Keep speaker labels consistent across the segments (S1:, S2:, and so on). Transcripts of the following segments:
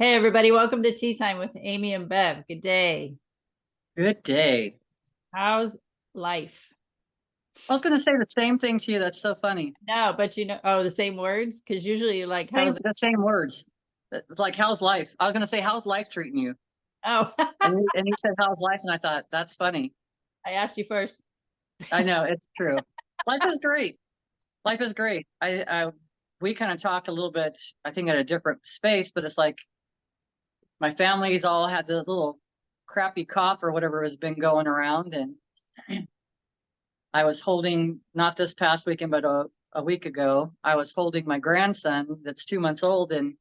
S1: Hey, everybody, welcome to Tea Time with Amy and Bev. Good day.
S2: Good day.
S1: How's life?
S2: I was going to say the same thing to you. That's so funny.
S1: No, but oh, the same words? Because usually you're like, how's it?
S2: The same words. It's like, how's life? I was going to say, how's life treating you?
S1: Oh,
S2: And he said, how's life? And I thought, that's funny.
S1: I asked you first.
S2: I know, it's true. Life is great. Life is great. We kind of talked a little bit, I think, at a different space, but it's like my family's all had the little crappy cough or whatever has been going around. And I was holding, not this past weekend, but a week ago, I was holding my grandson that's 2 months old and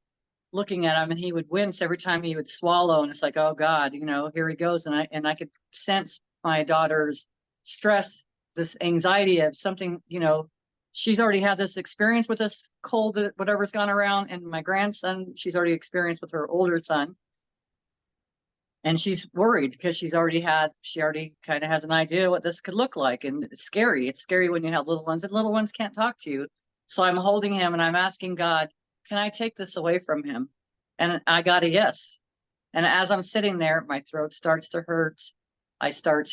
S2: looking at him, and he would wince every time he would swallow. And it's like, oh God, here he goes. And I could sense my daughter's stress, this anxiety of something, she's already had this experience with this cold, whatever's gone around. And my grandson, she's already experienced with her older son. And she's worried because she already kind of has an idea what this could look like. And it's scary. It's scary when you have little ones, and little ones can't talk to you. So I'm holding him and I'm asking God, can I take this away from him? And I got a yes. And as I'm sitting there, my throat starts to hurt. My throat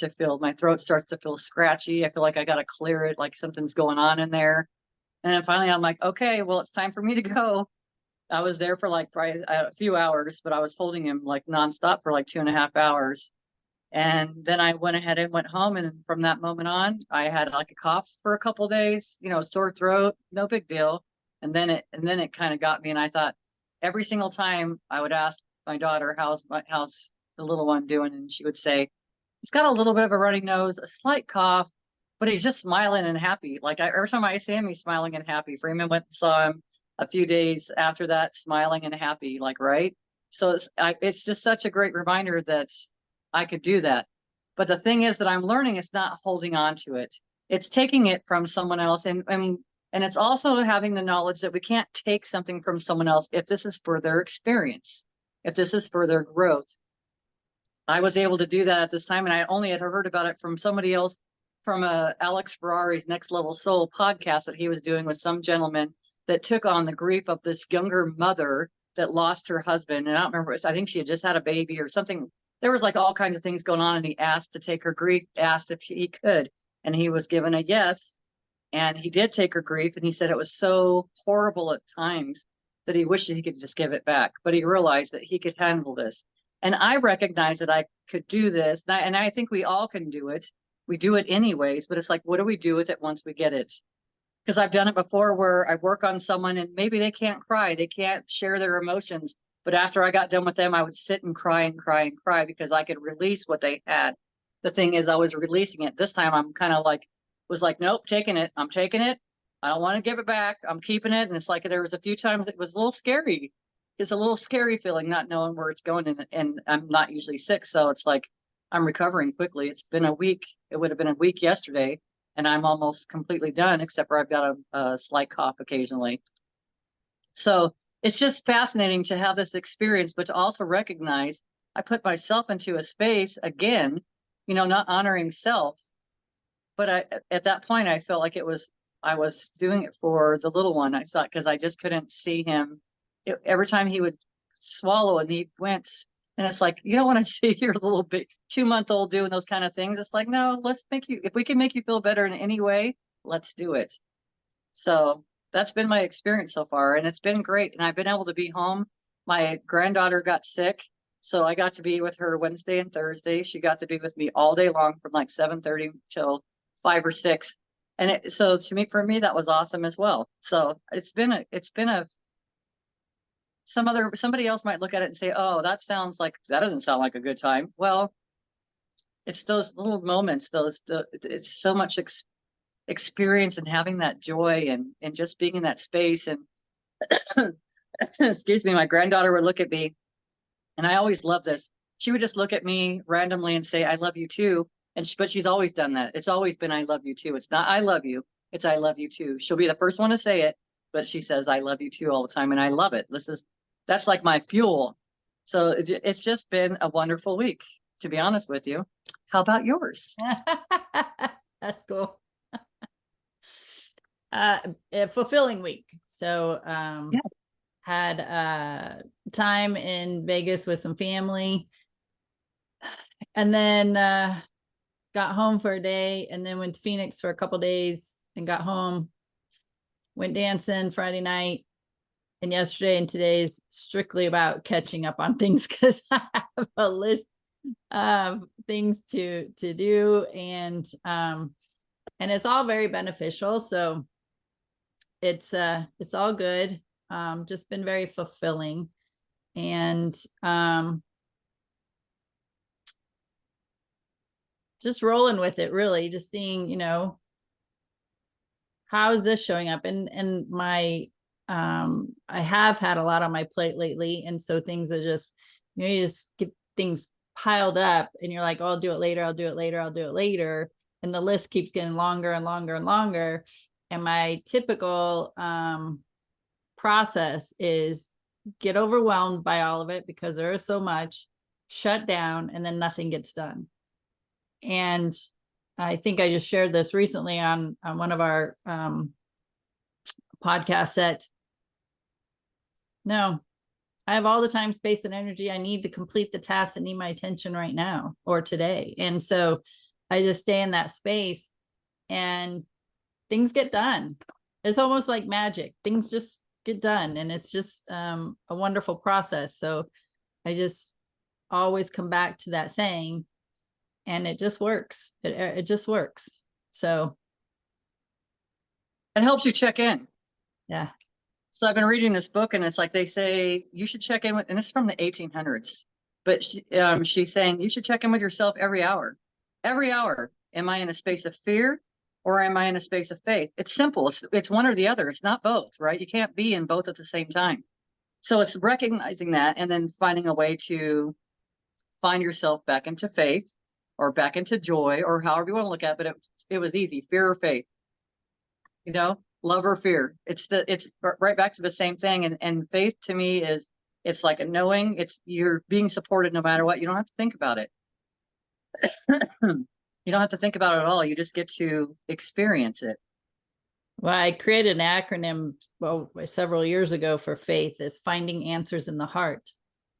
S2: starts to feel scratchy. I feel like I got to clear it, like something's going on in there. And then finally I'm like, okay, well, it's time for me to go. I was there for like probably a few hours, but I was holding him like nonstop for like 2.5 hours. And then I went ahead and went home. And from that moment on, I had like a cough for a couple of days, sore throat, no big deal. And then it kind of got me. And I thought every single time I would ask my daughter, how's the little one doing? And she would say, he's got a little bit of a runny nose, a slight cough, but he's just smiling and happy. Like every time I see him, he's smiling and happy. Freeman went and saw him a few days after that, smiling and happy, like, right? So it's just such a great reminder that I could do that. But the thing is that I'm learning it's not holding on to it. It's taking it from someone else. And it's also having the knowledge that we can't take something from someone else if this is for their experience, if this is for their growth. I was able to do that at this time, and I only had heard about it from somebody else, from Alex Ferrari's Next Level Soul podcast that he was doing with some gentleman that took on the grief of this younger mother that lost her husband. And I don't remember, I think she had just had a baby or something. There was like all kinds of things going on, and he asked to take her grief, asked if he could, and he was given a yes. And he did take her grief, and he said it was so horrible at times that he wished that he could just give it back. But he realized that he could handle this. And I recognized that I could do this. And I think we all can do it. We do it anyways, but it's like, what do we do with it once we get it? Because I've done it before where I work on someone and maybe they can't cry, they can't share their emotions. But after I got done with them, I would sit and cry and cry and cry because I could release what they had. The thing is, I was releasing it. This time I'm kind of like, was like, nope, taking it. I'm taking it. I don't want to give it back. I'm keeping it. And it's like there was a few times it was a little scary. It's a little scary feeling not knowing where it's going. And I'm not usually sick. So it's like I'm recovering quickly. It's been a week. It would have been a week yesterday. And I'm almost completely done, except for I've got a slight cough occasionally. So it's just fascinating to have this experience, but to also recognize I put myself into a space again, not honoring self. But at that point, I felt like I was doing it for the little one. I thought, because I just couldn't see him. Every time he would swallow and he went, and it's like, you don't want to see your little bit 2-month-old doing those kind of things. It's like, no, if we can make you feel better in any way, let's do it. So that's been my experience so far. And it's been great. And I've been able to be home. My granddaughter got sick. So I got to be with her Wednesday and Thursday. She got to be with me all day long from like 7:30 till 5 or 6. And so for me, that was awesome as well. So it's been a somebody else might look at it and say, oh, that doesn't sound like a good time. Well, it's those little moments, it's so much experience and having that joy and just being in that space. And excuse me, my granddaughter would look at me, and I always love this. She would just look at me randomly and say, I love you too. But she's always done that. It's always been, I love you too. It's not, I love you. It's, I love you too. She'll be the first one to say it, but she says, I love you too all the time. And I love it. That's like my fuel. So it's just been a wonderful week, to be honest with you. How about yours?
S1: That's cool. A fulfilling week. So,
S2: Yeah.
S1: had time in Vegas with some family, and then got home for a day, and then went to Phoenix for a couple days and got home, went dancing Friday night, and yesterday and today's strictly about catching up on things because I have a list of things to do, and it's all very beneficial. So it's all good. Just been very fulfilling, and just rolling with it, really, just seeing, how is this showing up? And my I have had a lot on my plate lately, and so things are just, you just get things piled up, and you're like, oh, I'll do it later, I'll do it later, I'll do it later, and the list keeps getting longer and longer and longer. And my typical process is get overwhelmed by all of it because there is so much, shut down, and then nothing gets done. And I think I just shared this recently on one of our podcasts that, no, I have all the time, space, and energy I need to complete the tasks that need my attention right now or today. And so I just stay in that space and things get done. It's almost like magic. Things just get done, and it's just a wonderful process. So I just always come back to that saying, and it just works. It just works. So
S2: It helps you check in.
S1: yeah.
S2: So I've been reading this book, and it's like they say you should check in with, and it's from the 1800s. But she's saying you should check in with yourself every hour. Every hour, am I in a space of fear, or am I in a space of faith? It's simple. It's one or the other. It's not both, right? You can't be in both at the same time. So it's recognizing that, and then finding a way to find yourself back into faith, or back into joy, or however you want to look at it. But it was easy. Fear or faith, love or fear. It's right back to the same thing. And faith to me is, it's like a knowing. It's you're being supported no matter what. You don't have to think about it. You don't have to think about it at all. You just get to experience it.
S1: Well, I created an acronym several years ago for faith, is finding answers in the heart.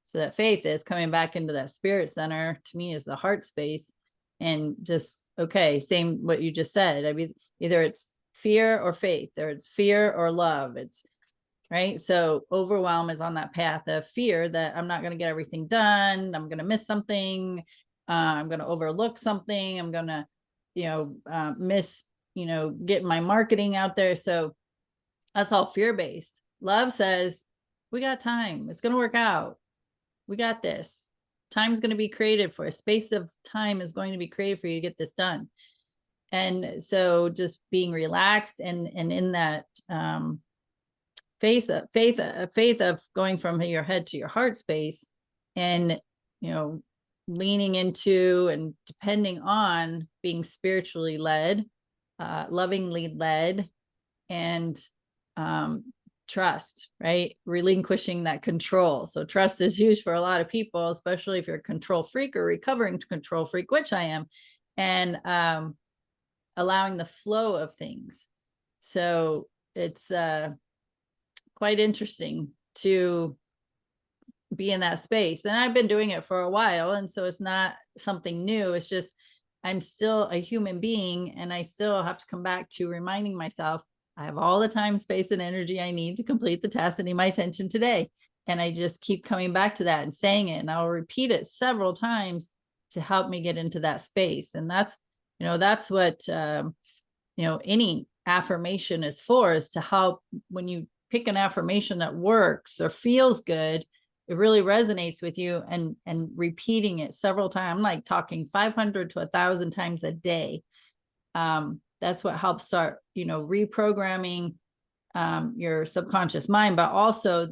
S1: So that faith is coming back into that spirit center, to me, is the heart space. And just, okay, same what you just said. I mean, either it's fear or faith, or it's fear or love. It's right. So overwhelm is on that path of fear that I'm not going to get everything done. I'm going to miss something. I'm going to overlook something. I'm going to, miss, getting my marketing out there. So that's all fear-based. Love says, we got time. It's going to work out. We got this. Time's going to be created for a space of time is going to be created for you to get this done. And so just being relaxed and in that faith of going from your head to your heart space, and leaning into and depending on being spiritually led, lovingly led, and trust, right? Relinquishing that control. So trust is huge for a lot of people, especially if you're a control freak or recovering control freak, which I am, and allowing the flow of things. So it's quite interesting to be in that space. And I've been doing it for a while. And so it's not something new. It's just, I'm still a human being, and I still have to come back to reminding myself, I have all the time, space, and energy I need to complete the task that need my attention today. And I just keep coming back to that and saying it, and I'll repeat it several times to help me get into that space. And that's what, any affirmation is for, is to help. When you pick an affirmation that works or feels good, it really resonates with you, and repeating it several times. I'm like talking 500 to 1,000 times a day. That's what helps start, reprogramming your subconscious mind, but also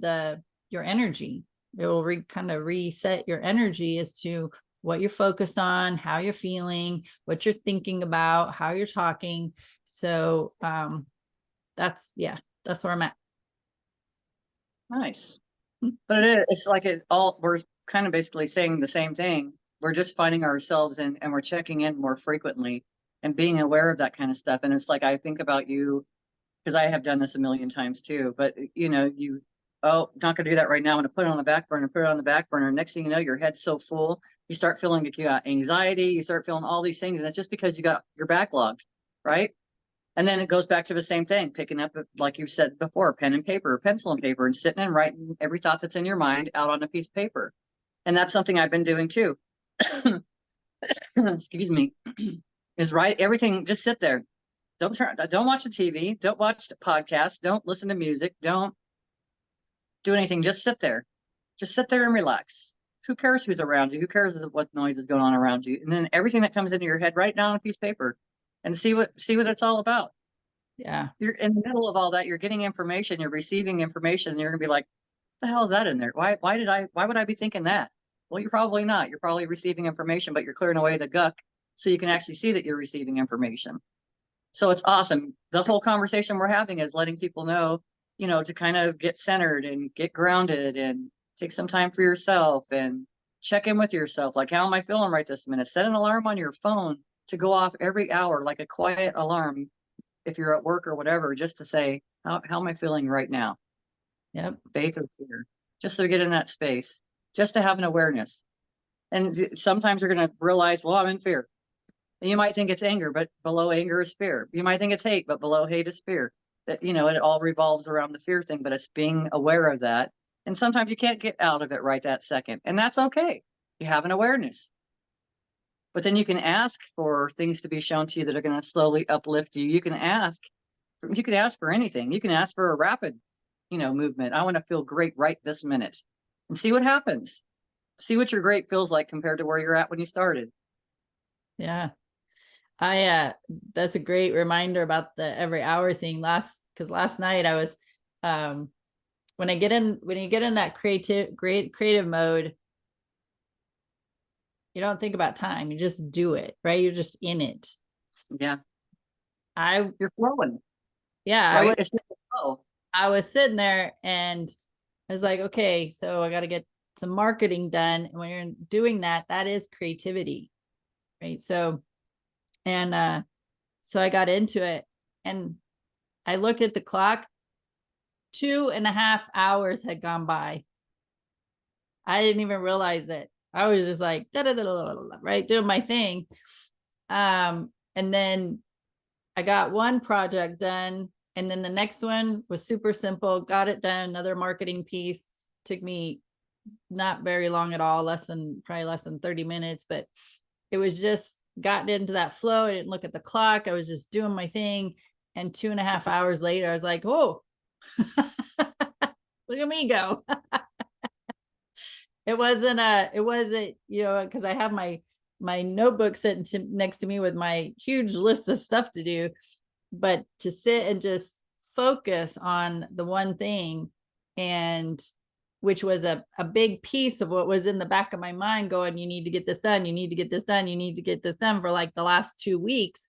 S1: your energy. It will kind of reset your energy as to what you're focused on, how you're feeling, what you're thinking about, how you're talking. So that's where I'm at.
S2: Nice. But it's like we're kind of basically saying the same thing. We're just finding ourselves, and we're checking in more frequently and being aware of that kind of stuff. And it's like, I think about you, because I have done this a million times too, but you oh, not going to do that right now. I'm going to put it on the back burner, put it on the back burner. Next thing you know, your head's so full, you start feeling like you got anxiety, you start feeling all these things. And it's just because you got your backlogged, right? And then it goes back to the same thing, picking up, like you said before, pen and paper, pencil and paper, and sitting and writing every thought that's in your mind out on a piece of paper. And that's something I've been doing too. Excuse me, is write everything, just sit there. Don't watch the TV, don't watch the podcast, don't listen to music, don't do anything, just sit there. Just sit there and relax. Who cares who's around you? Who cares what noise is going on around you? And then everything that comes into your head, write down on a piece of paper and see what it's all about.
S1: Yeah.
S2: You're in the middle of all that, you're getting information, you're receiving information, and you're gonna be like, what the hell is that in there? Why would I be thinking that? Well, you're probably not. You're probably receiving information, but you're clearing away the guck so you can actually see that you're receiving information. So it's awesome. The whole conversation we're having is letting people know, to kind of get centered and get grounded and take some time for yourself and check in with yourself. Like, how am I feeling right this minute? Set an alarm on your phone to go off every hour, like a quiet alarm if you're at work or whatever, just to say, how am I feeling right now?
S1: Yep.
S2: Faith or fear, just to get in that space, just to have an awareness. And sometimes you're going to realize, well, I'm in fear. And you might think it's anger, but below anger is fear. You might think it's hate, but below hate is fear. That, it all revolves around the fear thing, but it's being aware of that. And sometimes you can't get out of it right that second. And that's okay. You have an awareness. But then you can ask for things to be shown to you that are going to slowly uplift you. You can ask for anything. You can ask for a rapid, movement. I want to feel great right this minute, and see what happens. See what your great feels like compared to where you're at when you started.
S1: Yeah. That's a great reminder about the every hour thing. Because last night I was, when you get in that creative mode, you don't think about time. You just do it, right? You're just in it.
S2: Yeah.
S1: You're
S2: flowing.
S1: Yeah.
S2: Right? It's just a flow.
S1: I was sitting there and I was like, okay, so I got to get some marketing done. And when you're doing that, that is creativity, right? So I got into it and I looked at the clock, 2.5 hours had gone by. I didn't even realize it. I was just like, right, doing my thing. And then I got one project done. And then the next one was super simple, got it done, another marketing piece. Took me not very long at all, probably less than 30 minutes, but it was just gotten into that flow. I didn't look at the clock. I was just doing my thing. And 2.5 hours later, I was like, oh, look at me go. It wasn't, because I have my notebook sitting next to me with my huge list of stuff to do, but to sit and just focus on the one thing, and which was a big piece of what was in the back of my mind going, you need to get this done. You need to get this done. You need to get this done for like the last 2 weeks.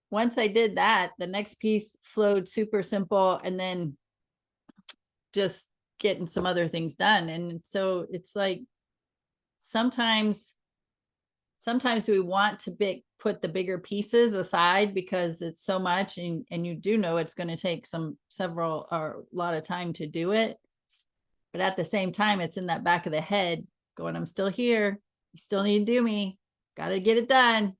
S1: Once I did that, the next piece flowed super simple, and then just getting some other things done. And so it's like, sometimes we want to put the bigger pieces aside because it's so much, and you do know it's going to take a lot of time to do it. But at the same time, it's in that back of the head going, I'm still here. You still need to do me. Got to get it done.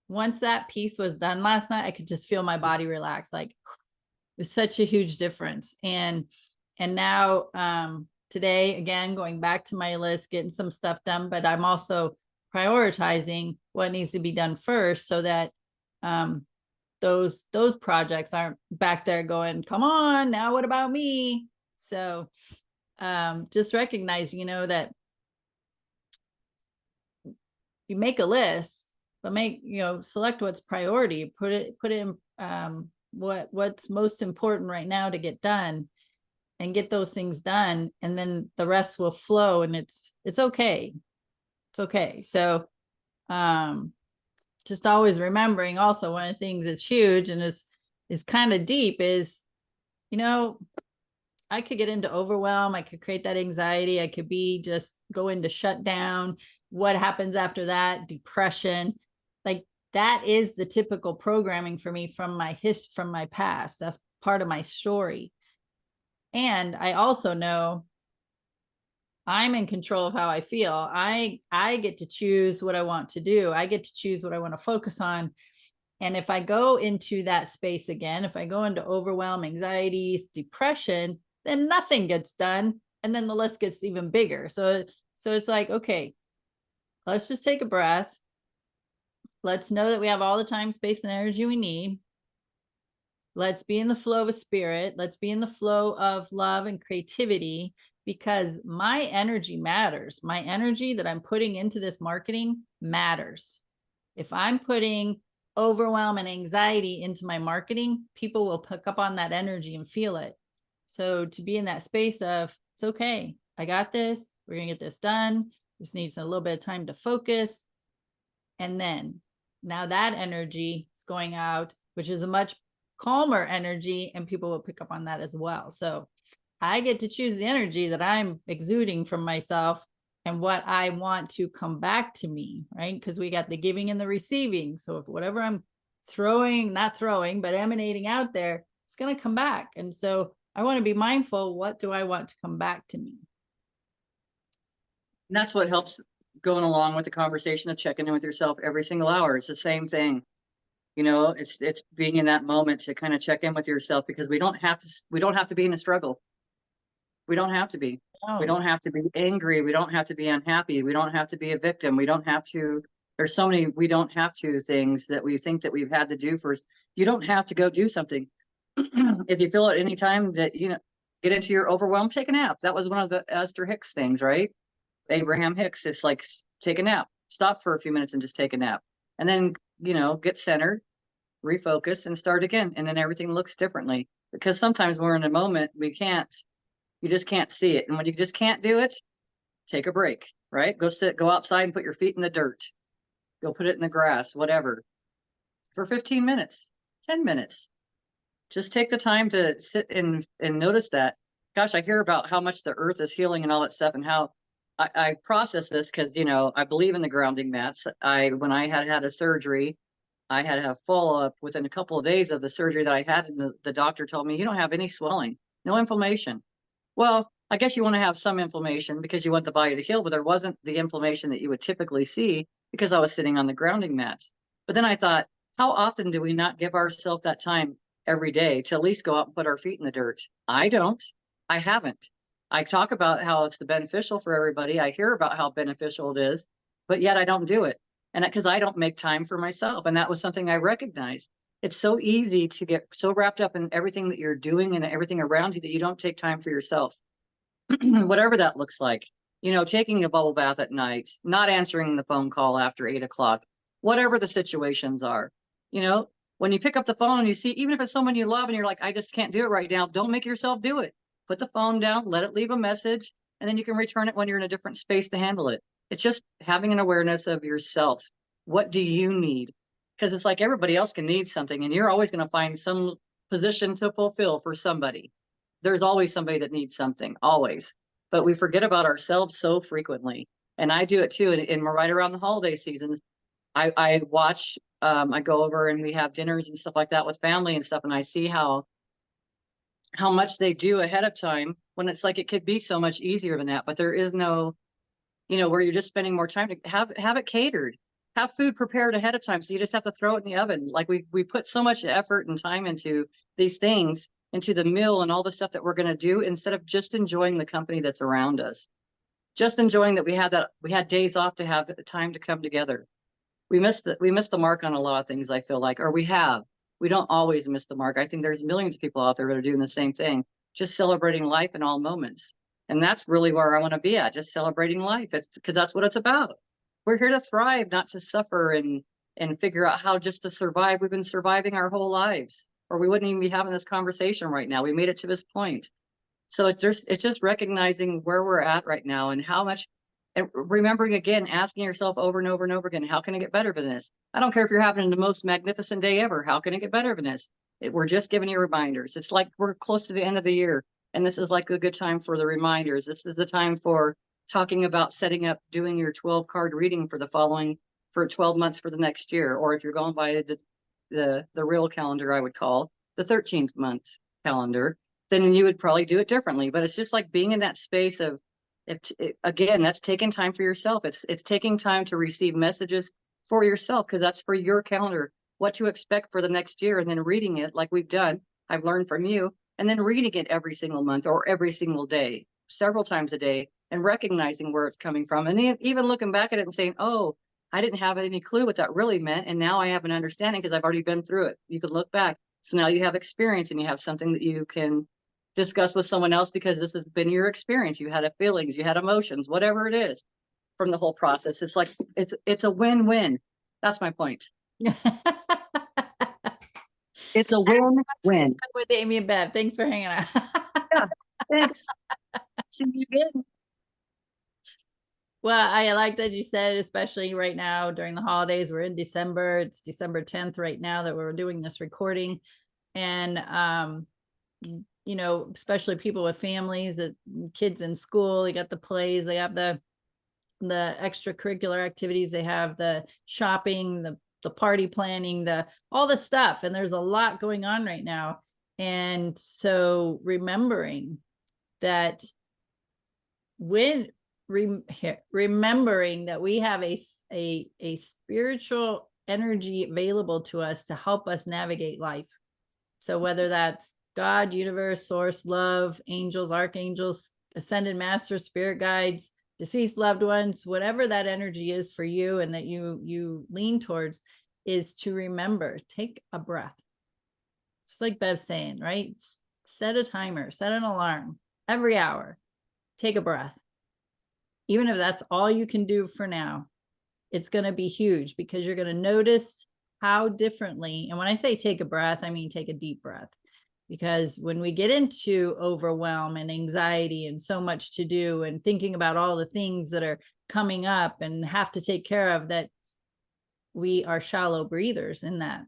S1: Once that piece was done last night, I could just feel my body relax. Like, it was such a huge difference. And now, today, again, going back to my list, getting some stuff done, but I'm also prioritizing what needs to be done first, so that those projects aren't back there going, come on, now what about me? So just recognize, that you make a list, but select what's priority, put it in what's most important right now to get done, and get those things done, and then the rest will flow, and it's okay. It's okay. So just always remembering, also one of the things that's huge and is kind of deep is, I could get into overwhelm. I could create that anxiety. I could go into shutdown. What happens after that? Depression. Like, that is the typical programming for me from my past. That's part of my story. And I also know I'm in control of how I feel. I get to choose what I want to do. I get to choose what I want to focus on. And if I go into that space again, if I go into overwhelm, anxiety, depression, then nothing gets done. And then the list gets even bigger. So it's like, okay, let's just take a breath. Let's know that we have all the time, space, and energy we need. Let's be in the flow of spirit. Let's be in the flow of love and creativity, because my energy matters. My energy that I'm putting into this marketing matters. If I'm putting overwhelm and anxiety into my marketing, people will pick up on that energy and feel it. So to be in that space of, it's okay, I got this, we're going to get this done. Just needs a little bit of time to focus. And then now that energy is going out, which is a much calmer energy, and people will pick up on that as well. So I get to choose the energy that I'm exuding from myself and what I want to come back to me, right? Because we got the giving and the receiving. So if whatever I'm not throwing, but emanating out there, it's going to come back. And so I want to be mindful, what do I want to come back to me?
S2: And that's what helps going along with the conversation of checking in with yourself every single hour. It's the same thing. You know, it's being in that moment to kind of check in with yourself, because we don't have to be in a struggle. We don't have to be. We don't have to be angry. We don't have to be unhappy. We don't have to be a victim. We don't have to. There's so many we don't have to things that we think that we've had to do first. You don't have to go do something. If you feel at any time that, get into your overwhelm, take a nap. That was one of the Esther Hicks things, right? Abraham Hicks. It's like, take a nap, stop for a few minutes and just take a nap. And then, get centered, refocus, and start again. And then everything looks differently, because sometimes we're in a moment, you just can't see it. And when you just can't do it, take a break, right? Go outside and put your feet in the dirt. Go put it in the grass, whatever, for 15 minutes, 10 minutes. Just take the time to sit and notice that. Gosh, I hear about how much the earth is healing and all that stuff, and how I process this because, I believe in the grounding mats. When I had a surgery, I had to have follow-up within a couple of days of the surgery that I had, and the doctor told me, you don't have any swelling, no inflammation. Well, I guess you want to have some inflammation because you want the body to heal, but there wasn't the inflammation that you would typically see because I was sitting on the grounding mats. But then I thought, how often do we not give ourselves that time every day to at least go out and put our feet in the dirt? I don't. I haven't. I talk about how it's the beneficial for everybody. I hear about how beneficial it is, but yet I don't do it. And because I don't make time for myself. And that was something I recognized. It's so easy to get so wrapped up in everything that you're doing and everything around you that you don't take time for yourself. Whatever that looks like, taking a bubble bath at night, not answering the phone call after 8 o'clock, whatever the situations are. When you pick up the phone, you see, even if it's someone you love and you're like, I just can't do it right now, don't make yourself do it. Put the phone down, let it leave a message, and then you can return it when you're in a different space to handle it. It's just having an awareness of yourself. What do you need? Because it's like everybody else can need something, and you're always going to find some position to fulfill for somebody. There's always somebody that needs something, always. But we forget about ourselves so frequently. And I do it too. And right around the holiday seasons, I watch, I go over and we have dinners and stuff like that with family and stuff. And I see how much they do ahead of time, when it's like it could be so much easier than that. But there is no, where you're just spending more time to have it catered, have food prepared ahead of time. So you just have to throw it in the oven. Like we put so much effort and time into these things, into the meal and all the stuff that we're going to do, instead of just enjoying the company that's around us, just enjoying that we had days off to have time to come together. We missed the mark on a lot of things, I feel like, or we don't always miss the mark. I think there's millions of people out there that are doing the same thing, just celebrating life in all moments. And that's really where I want to be at, just celebrating life. It's because that's what it's about. We're here to thrive, not to suffer and figure out how just to survive. We've been surviving our whole lives, or we wouldn't even be having this conversation right now. We made it to this point. So it's just recognizing where we're at right now and how much, and remembering again, asking yourself over and over and over again, how can I get better than this? I don't care if you're having the most magnificent day ever. How can I get better than this? We're just giving you reminders. It's like we're close to the end of the year, and this is like a good time for the reminders. This is the time for talking about setting up, doing your 12-card reading for 12 months for the next year. Or if you're going by the real calendar, I would call the 13th month calendar. then you would probably do it differently. But it's just like being in that space of, again, that's taking time for yourself. It's taking time to receive messages for yourself, because that's for your calendar, what to expect for the next year, and then reading it like we've done. I've learned from you, and then reading it every single month or every single day, several times a day, and recognizing where it's coming from. And then even looking back at it and saying, oh, I didn't have any clue what that really meant. And now I have an understanding because I've already been through it. You could look back. So now you have experience and you have something that you can discuss with someone else, because this has been your experience. You had feelings, you had emotions, whatever it is from the whole process. It's like, it's a win-win. That's my point. It's a win-win.
S1: With Amy and Bev. Thanks for hanging out.
S2: Yeah, thanks. See you again.
S1: Well, I like that you said, especially right now during the holidays, we're in December. It's December 10th right now that we're doing this recording. And, you know, especially people with families, that kids in school, you got the plays, they have the extracurricular activities, they have the shopping, the party planning, all the stuff. And there's a lot going on right now. And so remembering that remembering that we have a spiritual energy available to us to help us navigate life. So whether that's God, universe, source, love, angels, archangels, ascended masters, spirit guides, deceased loved ones, whatever that energy is for you and that you lean towards, is to remember, take a breath. Just like Bev's saying, right? Set a timer, set an alarm every hour, take a breath. Even if that's all you can do for now, it's going to be huge, because you're going to notice how differently. And when I say take a breath, I mean take a deep breath. Because when we get into overwhelm and anxiety and so much to do and thinking about all the things that are coming up and have to take care of, that we are shallow breathers in that.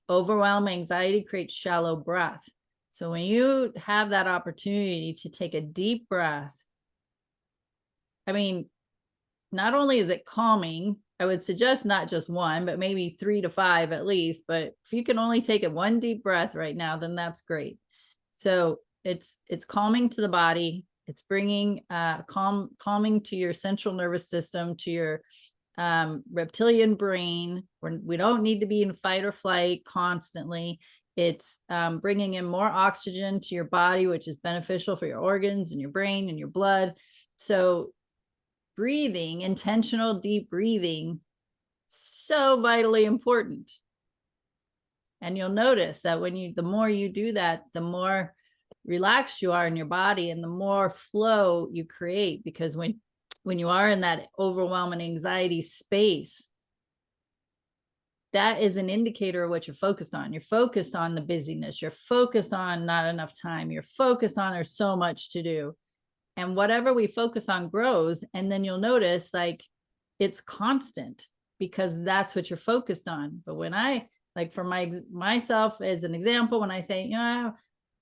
S1: Overwhelm, anxiety creates shallow breath. So when you have that opportunity to take a deep breath, I mean, not only is it calming, I would suggest not just one, but maybe 3 to 5 at least. But if you can only take one deep breath right now, then that's great. So it's calming to the body. It's bringing calming to your central nervous system, to your reptilian brain. We don't need to be in fight or flight constantly. It's bringing in more oxygen to your body, which is beneficial for your organs and your brain and your blood. So breathing, intentional deep breathing, so vitally important. And you'll notice that the more you do that, the more relaxed you are in your body and the more flow you create. Because when you are in that overwhelming anxiety space, that is an indicator of what you're focused on. You're focused on the busyness. You're focused on not enough time. You're focused on there's so much to do. And whatever we focus on grows. And then you'll notice like it's constant, because that's what you're focused on. But when I, like for myself as an example, when I say, you know, I'm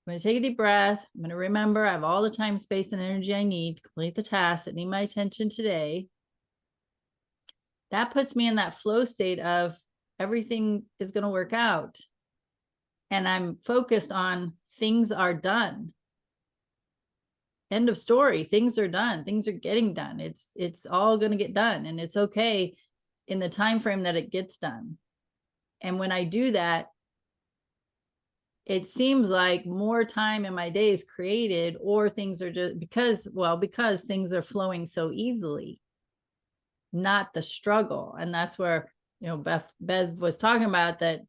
S1: going to take a deep breath, I'm going to remember I have all the time, space, and energy I need to complete the tasks that need my attention today. That puts me in that flow state of everything is going to work out. And I'm focused on things are done. End of story. Things are done. Things are getting done. It's all going to get done, and it's okay in the time frame that it gets done. And when I do that, it seems like more time in my day is created, or things are just because things are flowing so easily, not the struggle. And that's where, you know, Bev was talking about that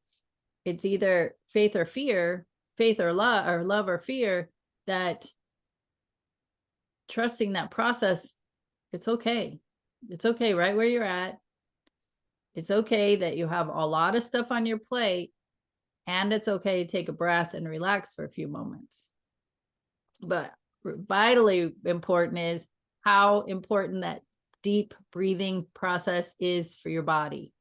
S1: it's either faith or fear, faith or love or fear, that trusting that process, it's okay. It's okay right where you're at. It's okay that you have a lot of stuff on your plate, and it's okay to take a breath and relax for a few moments. But vitally important is how important that deep breathing process is for your body.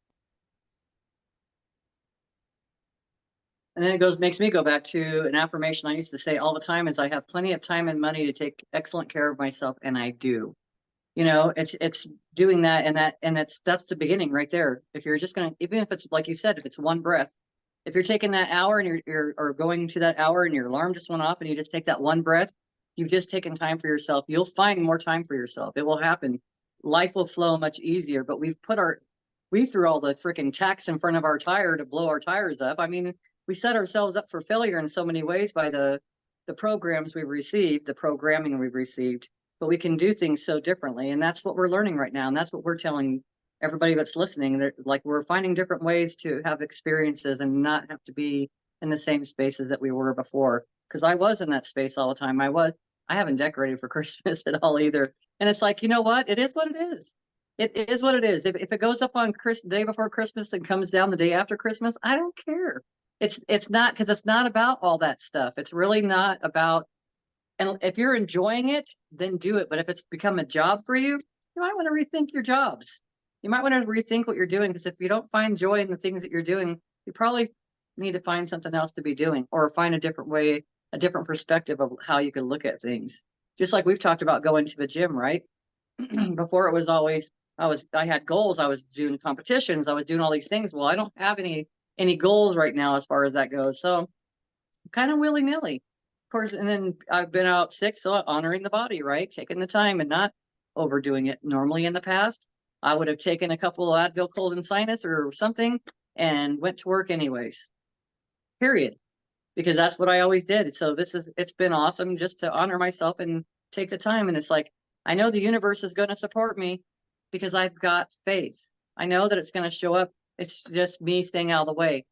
S2: And then makes me go back to an affirmation I used to say all the time, is I have plenty of time and money to take excellent care of myself. And I do, you know, it's doing that. And that's the beginning right there. If you're just going to, even if it's like you said, if it's one breath, If you're taking that hour and you're or going to that hour and your alarm just went off and you just take that one breath, you've just taken time for yourself. You'll find more time for yourself. It will happen. Life will flow much easier, but we threw all the freaking tacks in front of our tire to blow our tires up. I mean, we set ourselves up for failure in so many ways by the programs we've received, the programming we've received, but we can do things so differently. And that's what we're learning right now. And that's what we're telling everybody that's listening, that like we're finding different ways to have experiences and not have to be in the same spaces that we were before. Because I was in that space all the time. I haven't decorated for Christmas at all either. And it's like, you know what? It is what it is. It is what it is. If it goes up on day before Christmas and comes down the day after Christmas, I don't care. It's not, because it's not about all that stuff. It's really not about, and if you're enjoying it, then do it. But if it's become a job for you, you might want to rethink your jobs. You might want to rethink what you're doing, because if you don't find joy in the things that you're doing, you probably need to find something else to be doing, or find a different way, a different perspective of how you can look at things. Just like we've talked about going to the gym, right? Before it was always, I had goals, I was doing competitions, I was doing all these things. Well, I don't have any goals right now as far as that goes. So kind of willy-nilly. Of course, and then I've been out sick, so honoring the body, right? Taking the time and not overdoing it. Normally in the past, I would have taken a couple of Advil cold and sinus or something and went to work anyways. Period. Because that's what I always did. So it's been awesome just to honor myself and take the time. And it's like, I know the universe is going to support me because I've got faith. I know that it's going to show up. It's just me staying out of the way.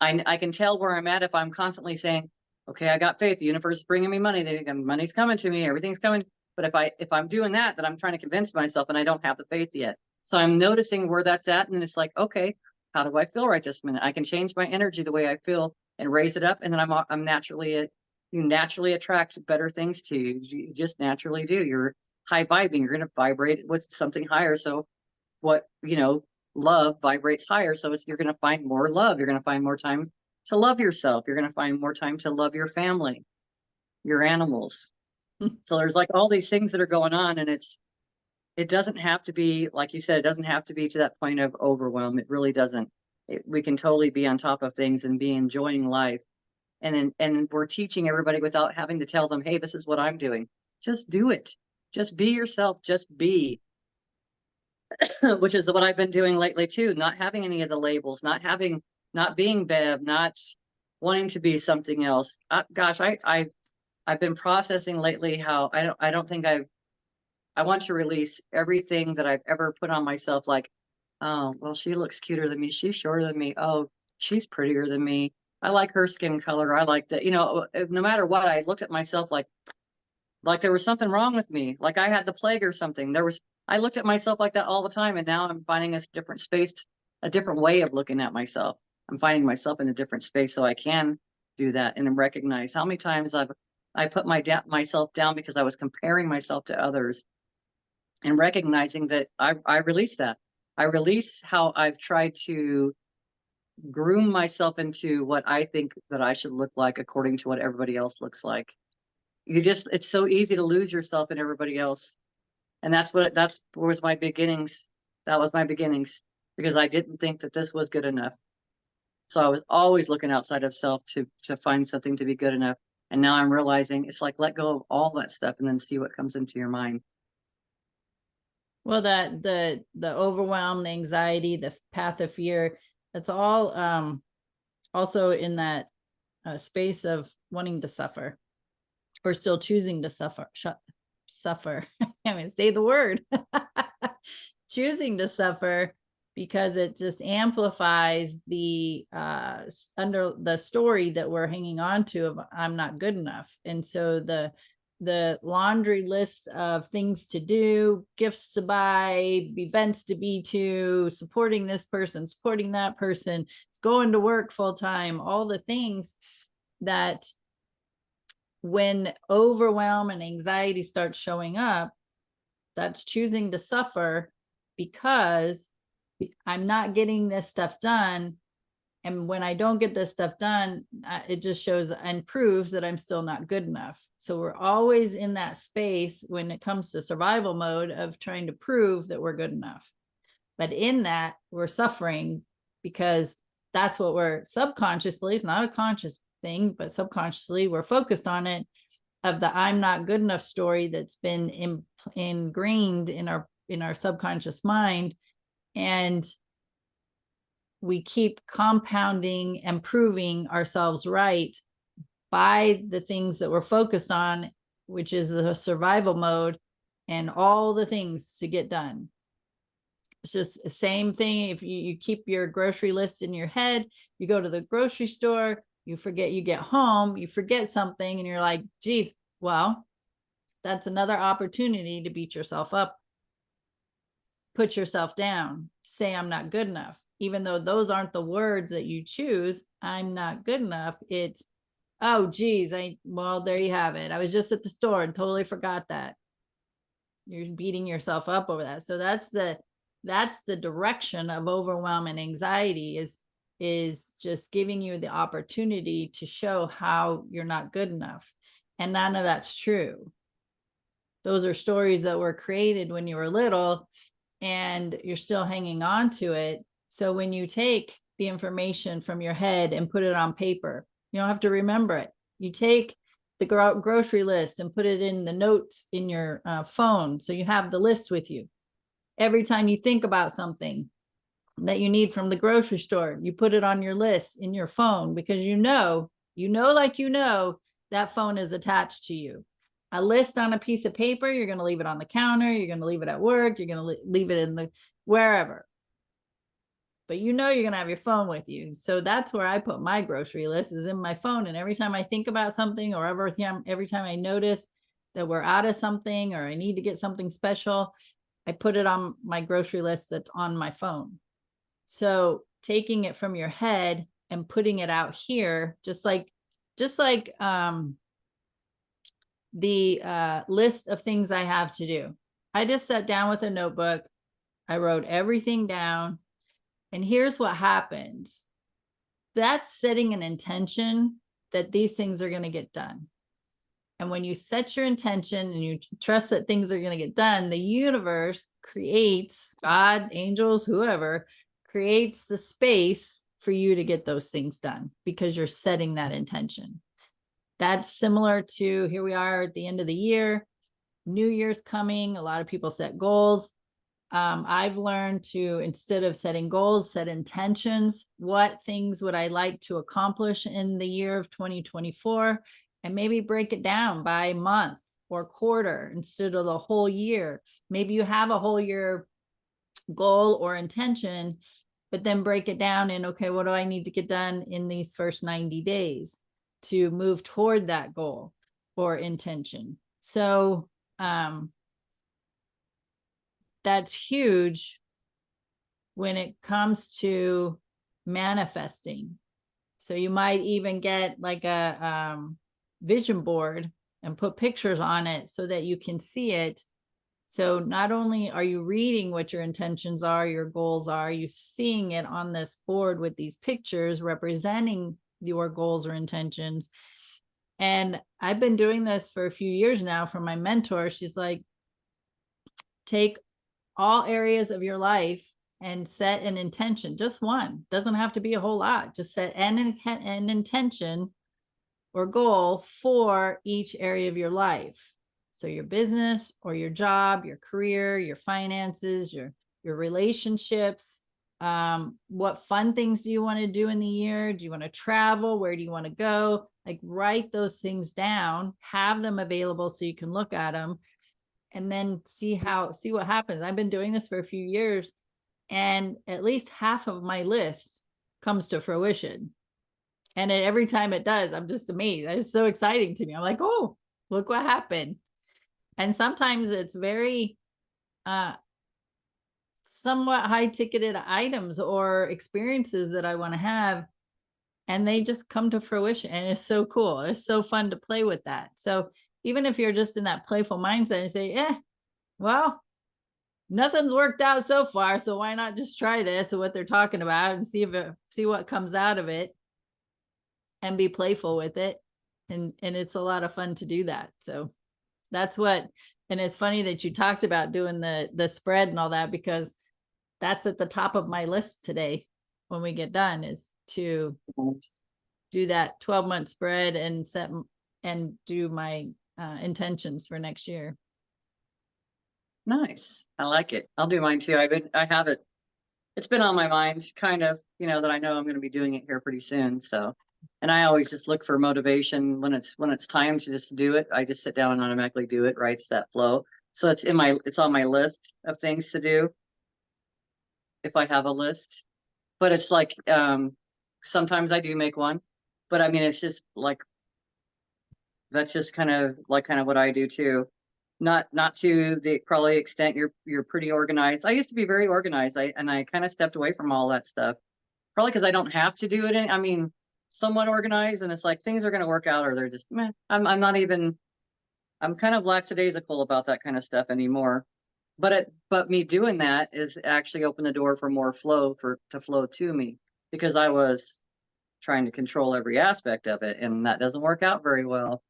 S2: I can tell where I'm at if I'm constantly saying, okay, I got faith. The universe is bringing me money. Money's coming to me. Everything's coming. But if I'm doing that, then I'm trying to convince myself and I don't have the faith yet. So I'm noticing where that's at. And then it's like, okay, how do I feel right this minute? I can change my energy the way I feel and raise it up. And then I'm naturally, you naturally attract better things to you. You just naturally do. You're high vibing. You're going to vibrate with something higher. So love vibrates higher. So you're going to find more love. You're going to find more time to love yourself. You're going to find more time to love your family, your animals. So there's like all these things that are going on, and it doesn't have to be, like you said, it doesn't have to be to that point of overwhelm. It really doesn't. We can totally be on top of things and be enjoying life. And we're teaching everybody without having to tell them, hey, this is what I'm doing. Just do it. Just be yourself. Just be. Which is what I've been doing lately too. Not having any of the labels, not being Bev, not wanting to be something else. Gosh, I've been processing lately how I don't think I want to release everything that I've ever put on myself. Like, oh, well, she looks cuter than me. She's shorter than me. Oh, she's prettier than me. I like her skin color. I like that. No matter what, I looked at myself like there was something wrong with me. Like I had the plague or something. I looked at myself like that all the time. And now I'm finding a different space, a different way of looking at myself. I'm finding myself in a different space so I can do that and recognize how many times I put myself down because I was comparing myself to others, and recognizing that I release that. I release how I've tried to groom myself into what I think that I should look like according to what everybody else looks like. It's so easy to lose yourself in everybody else. And that was my beginnings. That was my beginnings, because I didn't think that this was good enough. So I was always looking outside of self to find something to be good enough. And now I'm realizing it's like, let go of all that stuff and then see what comes into your mind.
S1: Well, that the overwhelm, the anxiety, the path of fear, that's all also in that space of wanting to suffer, or still choosing to suffer. Suffer. I mean, say the word. Choosing to suffer, because it just amplifies the under the story that we're hanging on to of I'm not good enough. And so the laundry list of things to do, gifts to buy, events to be to, supporting this person, supporting that person, going to work full time, all the things that when overwhelm and anxiety starts showing up, that's choosing to suffer, because I'm not getting this stuff done. And when I don't get this stuff done, it just shows and proves that I'm still not good enough. So we're always in that space when it comes to survival mode of trying to prove that we're good enough. But in that, we're suffering because that's what we're subconsciously, it's not a conscious thing, but subconsciously we're focused on it, of the I'm not good enough story that's been ingrained in our subconscious mind. And we keep compounding and proving ourselves right by the things that we're focused on, which is a survival mode and all the things to get done. It's just the same thing. If you keep your grocery list in your head, you go to the grocery store, you forget, you get home, you forget something, and you're like, geez, well, that's another opportunity to beat yourself up, put yourself down, say I'm not good enough, even though those aren't the words that you choose. I'm not good enough. It's, oh, geez, well, there you have it. I was just at the store and totally forgot that. You're beating yourself up over that. So that's the direction of overwhelm and anxiety, is just giving you the opportunity to show how you're not good enough. And none of that's true. Those are stories that were created when you were little, and you're still hanging on to it. So when you take the information from your head and put it on paper, you don't have to remember it. You take the grocery list and put it in the notes in your phone, so you have the list with you. Every time you think about something that you need from the grocery store, you put it on your list in your phone, because that phone is attached to you. A list on a piece of paper, you're going to leave it on the counter, you're going to leave it at work, you're going to leave it in the wherever. But you're going to have your phone with you. So that's where I put my grocery list, is in my phone. And every time I think about something, or every time I notice that we're out of something, or I need to get something special, I put it on my grocery list that's on my phone. So taking it from your head and putting it out here, just like the list of things I have to do. I just sat down with a notebook. I wrote everything down. And here's what happens. That's setting an intention that these things are going to get done. And when you set your intention and you trust that things are going to get done, the universe creates, God, angels, whoever, creates the space for you to get those things done, because you're setting that intention. That's similar to, here we are at the end of the year, New Year's coming. A lot of people set goals. I've learned to, instead of setting goals, set intentions. What things would I like to accomplish in the year of 2024? And maybe break it down by month or quarter instead of the whole year. Maybe you have a whole year goal or intention, but then break it down in, okay, what do I need to get done in these first 90 days to move toward that goal or intention? So that's huge when it comes to manifesting. So you might even get like a vision board and put pictures on it so that you can see it. So not only are you reading what your intentions are, your goals are, you seeing it on this board with these pictures representing your goals or intentions. And I've been doing this for a few years now from my mentor. She's like, take all areas of your life and set an intention, just one. Doesn't have to be a whole lot. Just set an intention or goal for each area of your life. So your business or your job, your career, your finances, your relationships. What fun things do you want to do in the year? Do you want to travel? Where do you want to go? Like, write those things down, have them available so you can look at them, and then see what happens. I've been doing this for a few years, and at least half of my list comes to fruition. And every time it does, I'm just amazed. It's so exciting to me. I'm like, oh, look what happened. And sometimes it's very somewhat high-ticketed items or experiences that I want to have, and they just come to fruition. And it's so cool. It's so fun to play with that. So even if you're just in that playful mindset and say, well, nothing's worked out so far, so why not just try this and what they're talking about and see what comes out of it, and be playful with it. And it's a lot of fun to do that. So that's what, and it's funny that you talked about doing the spread and all that, because that's at the top of my list today when we get done, is to do that 12-month spread and and do my intentions for next year.
S2: Nice. I like it. I'll do mine too. I have it. It's been on my mind kind of, that I know I'm going to be doing it here pretty soon. So, and I always just look for motivation when it's time to just do it. I just sit down and automatically do it, right? It's that flow. So it's on my list of things to do if I have a list. But it's like, sometimes I do make one, but I mean, it's just like, that's just kind of what I do too. Not to the probably extent you're pretty organized. I used to be very organized. I kind of stepped away from all that stuff. Probably because I don't have to do it. I mean, somewhat organized, and it's like things are going to work out, or they're just meh. I'm not even. I'm kind of lackadaisical about that kind of stuff anymore. But me doing that is actually open the door for more flow to flow to me, because I was trying to control every aspect of it, and that doesn't work out very well.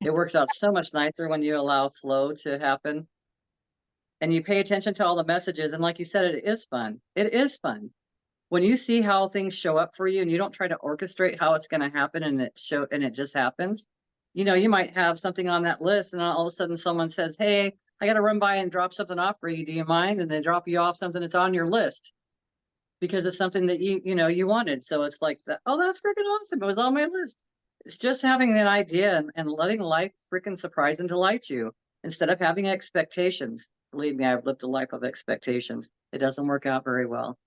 S2: It works out so much nicer when you allow flow to happen and you pay attention to all the messages. And like you said, it is fun. It is fun when you see how things show up for you and you don't try to orchestrate how it's going to happen, and it just happens. You might have something on that list, and all of a sudden someone says, "Hey, I got to run by and drop something off for you. Do you mind?" And they drop you off something that's on your list because it's something that you wanted. So it's like that. Oh, that's freaking awesome. It was on my list. It's just having an idea and letting life freaking surprise and delight you instead of having expectations. Believe me, I've lived a life of expectations. It doesn't work out very well.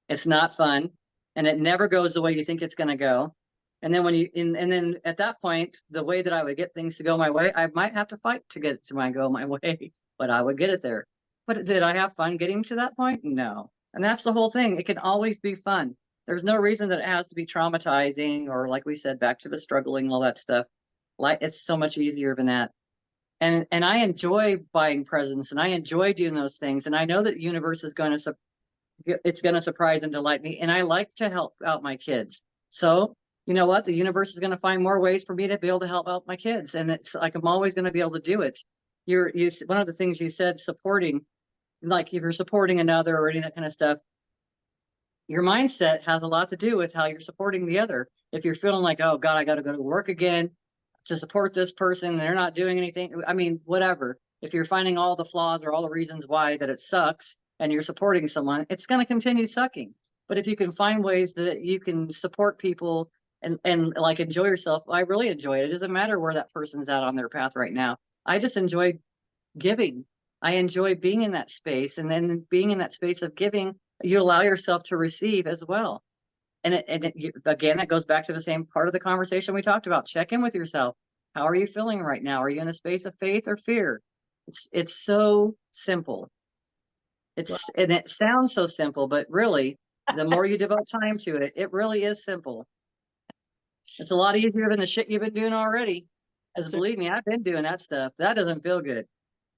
S2: It's not fun, and it never goes the way you think it's going to go. And then and then at that point, the way that I would get things to go my way, I might have to fight to get it to go my way, but I would get it there. But did I have fun getting to that point? No. And that's the whole thing. It can always be fun. There's no reason that it has to be traumatizing, or like we said, back to the struggling, all that stuff. Like, it's so much easier than that. And I enjoy buying presents, and I enjoy doing those things. And I know that the universe is going to surprise and delight me. And I like to help out my kids. So you know what? The universe is going to find more ways for me to be able to help out my kids. And it's like, I'm always going to be able to do it. One of the things you said, supporting, like if you're supporting another or any of that kind of stuff, your mindset has a lot to do with how you're supporting the other. If you're feeling like, oh God, I got to go to work again to support this person, they're not doing anything. I mean, whatever. If you're finding all the flaws or all the reasons why that it sucks and you're supporting someone, it's going to continue sucking. But if you can find ways that you can support people and like enjoy yourself, I really enjoy it. It doesn't matter where that person's at on their path right now. I just enjoy giving. I enjoy being in that space, and then being in that space of giving, you allow yourself to receive as well. And again, that goes back to the same part of the conversation we talked about. Check in with yourself. How are you feeling right now? Are you in a space of faith or fear? It's so simple. And it sounds so simple, but really, the more you devote time to it, it really is simple. It's a lot easier than the shit you've been doing already. As believe me, I've been doing that stuff. That doesn't feel good.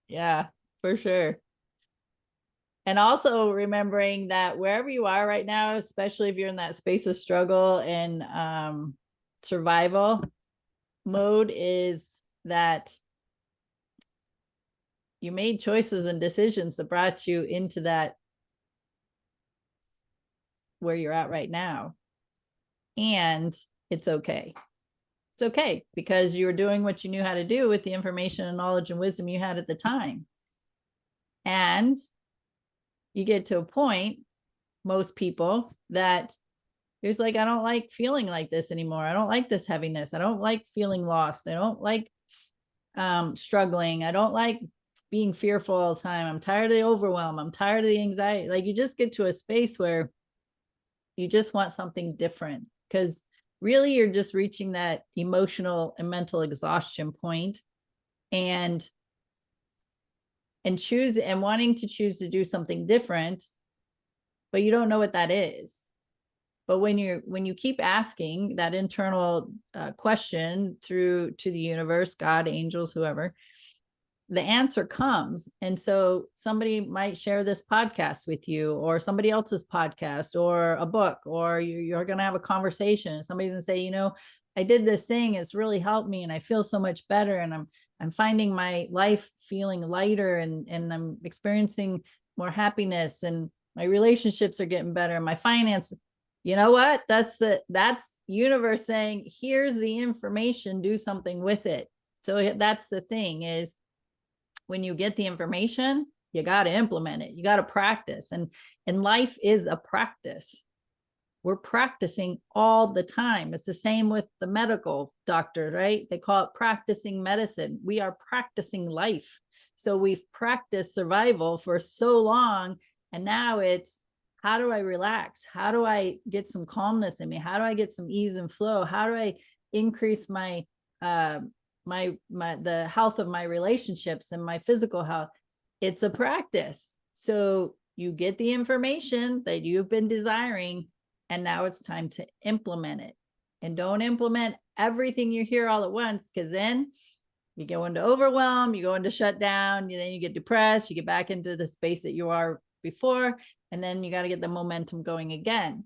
S1: Yeah, for sure. And also remembering that wherever you are right now, especially if you're in that space of struggle and survival mode, is that you made choices and decisions that brought you into that where you're at right now. And it's okay. It's okay because you were doing what you knew how to do with the information and knowledge and wisdom you had at the time. And you get to a point, most people, that there's like, I don't like feeling like this anymore. I don't like this heaviness. I don't like feeling lost. I don't like struggling. I don't like being fearful all the time. I'm tired of the overwhelm. I'm tired of the anxiety. Like, you just get to a space where you just want something different, because really you're just reaching that emotional and mental exhaustion point, and wanting to choose to do something different, but you don't know what that is. But when you keep asking that internal question to the universe, God, angels, whoever, the answer comes. And so somebody might share this podcast with you, or somebody else's podcast, or a book, or you're going to have a conversation. Somebody's going to say, I did this thing, it's really helped me, and I feel so much better, and I'm finding my life feeling lighter, and I'm experiencing more happiness, and my relationships are getting better, my finances. you know what? That's universe saying, here's the information, do something with it. So that's the thing is, when you get the information, you got to implement it. You got to practice. And life is a practice. We're practicing all the time. It's the same with the medical doctor, right? They call it practicing medicine. We are practicing life. So we've practiced survival for so long. And now it's, how do I relax? How do I get some calmness in me? How do I get some ease and flow? How do I increase my the health of my relationships and my physical health? It's a practice. So you get the information that you've been desiring, and now it's time to implement it. And don't implement everything you hear all at once, because then you go into overwhelm, you go into shutdown, then you get depressed, you get back into the space that you are before, and then you got to get the momentum going again.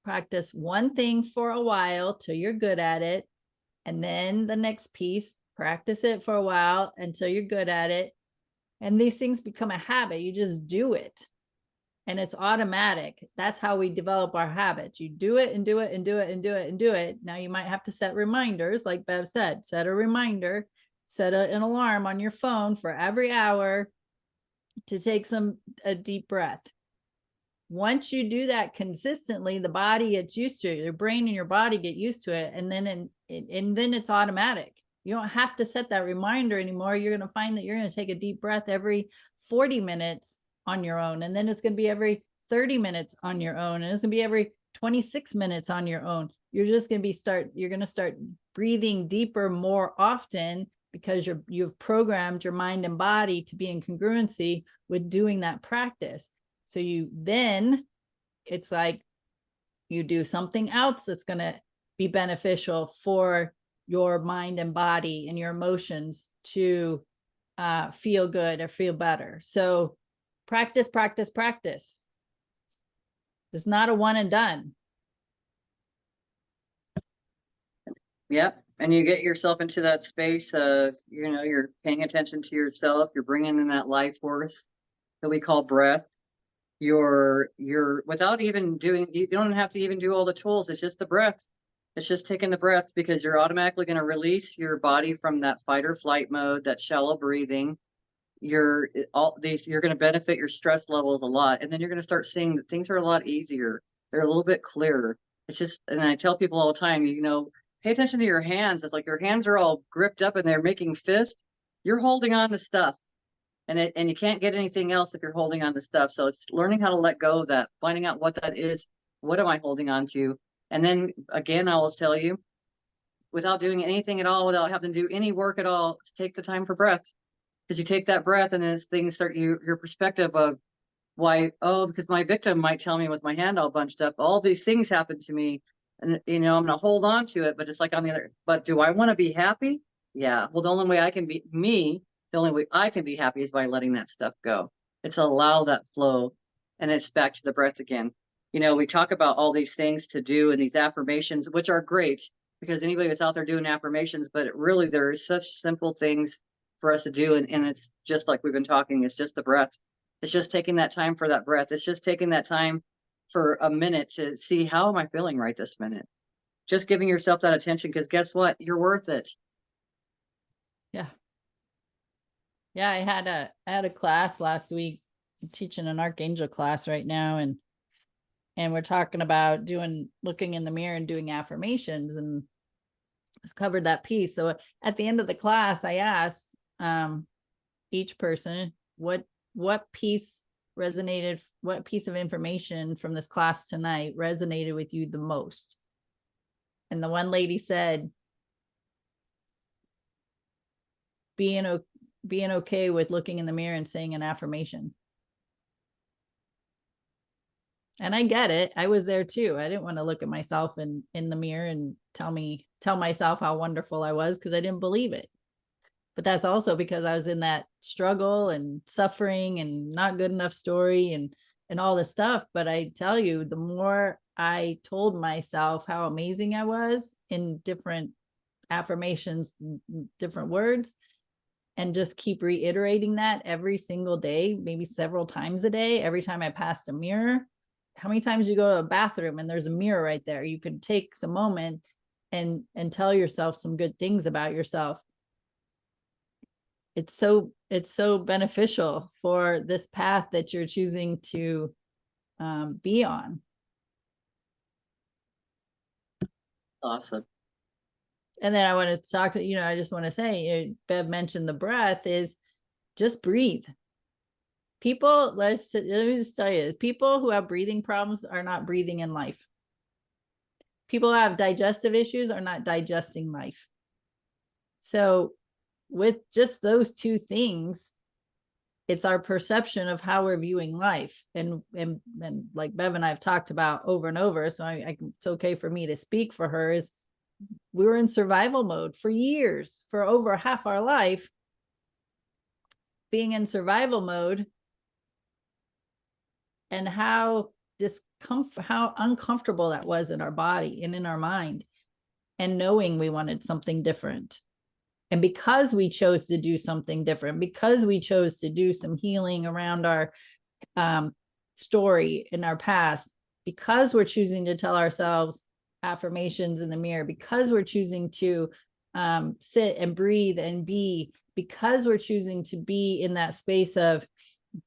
S1: Practice one thing for a while till you're good at it. And then the next piece, practice it for a while until you're good at it. And these things become a habit. You just do it. And it's automatic. That's how we develop our habits. You do it and do it and do it and do it and do it. Now you might have to set reminders, like Bev said, set a reminder, set an alarm on your phone for every hour to take a deep breath. Once you do that consistently, the body gets used to it. Your brain and your body get used to it. And then it's automatic. You don't have to set that reminder anymore. You're going to find that you're going to take a deep breath every 40 minutes on your own. And then it's going to be every 30 minutes on your own. And it's going to be every 26 minutes on your own. You're just going to you're going to start breathing deeper more often, because you've programmed your mind and body to be in congruency with doing that practice. So it's like you do something else that's going to be beneficial for your mind and body and your emotions to feel good or feel better. So practice, practice, practice. It's not a one and done.
S2: Yep. And you get yourself into that space of, you're paying attention to yourself. You're bringing in that life force that we call breath. You're without even doing, you don't have to even do all the tools. It's just the breath. It's just taking the breath, because you're automatically going to release your body from that fight or flight mode, that shallow breathing. You're going to benefit your stress levels a lot. And then you're going to start seeing that things are a lot easier. They're a little bit clearer. It's just, and I tell people all the time, pay attention to your hands. It's like your hands are all gripped up and they're making fists. You're holding on to stuff. And you can't get anything else if you're holding on to stuff. So it's learning how to let go of that, finding out what that is. What am I holding on to? And then again, I will tell you, without doing anything at all, without having to do any work at all, take the time for breath. Because you take that breath, and then things start, your perspective of why, because my victim might tell me with my hand all bunched up, all these things happen to me. And, I'm going to hold on to it. But it's like on the other, but do I want to be happy? Yeah. Well, the only way I can be happy is by letting that stuff go. It's allow that flow. And it's back to the breath again. We talk about all these things to do and these affirmations, which are great, because anybody that's out there doing affirmations, but really there are such simple things for us to do. And it's just like we've been talking, it's just the breath. It's just taking that time for that breath. It's just taking that time for a minute to see, how am I feeling right this minute? Just giving yourself that attention, because guess what? You're worth it.
S1: Yeah. Yeah, I had a class last week. I'm teaching an archangel class right now, and we're talking about looking in the mirror and doing affirmations, and it's covered that piece. So at the end of the class, I asked each person what piece of information from this class tonight resonated with you the most. And the one lady said, being okay with looking in the mirror and saying an affirmation. And I get it. I was there too. I didn't want to look at myself in the mirror and tell myself how wonderful I was, because I didn't believe it. But that's also because I was in that struggle and suffering and not good enough story and all this stuff. But I tell you, the more I told myself how amazing I was in different affirmations, different words, and just keep reiterating that every single day, maybe several times a day, every time I passed a mirror, how many times you go to a bathroom and there's a mirror right there? You can take some moment and tell yourself some good things about yourself. It's so beneficial for this path that you're choosing to be on.
S2: Awesome.
S1: And then I want to talk to, I just want to say, Bev mentioned the breath is just breathe. People, let me just tell you, people who have breathing problems are not breathing in life. People who have digestive issues are not digesting life. So with just those two things, it's our perception of how we're viewing life. And like Bev and I have talked about over and over, so it's okay for me to speak for her, is we were in survival mode for years, for over half our life, being in survival mode, and how uncomfortable that was in our body and in our mind, and knowing we wanted something different. And because we chose to do something different, because we chose to do some healing around our story in our past, because we're choosing to tell ourselves affirmations in the mirror, because we're choosing to sit and breathe and be, because we're choosing to be in that space of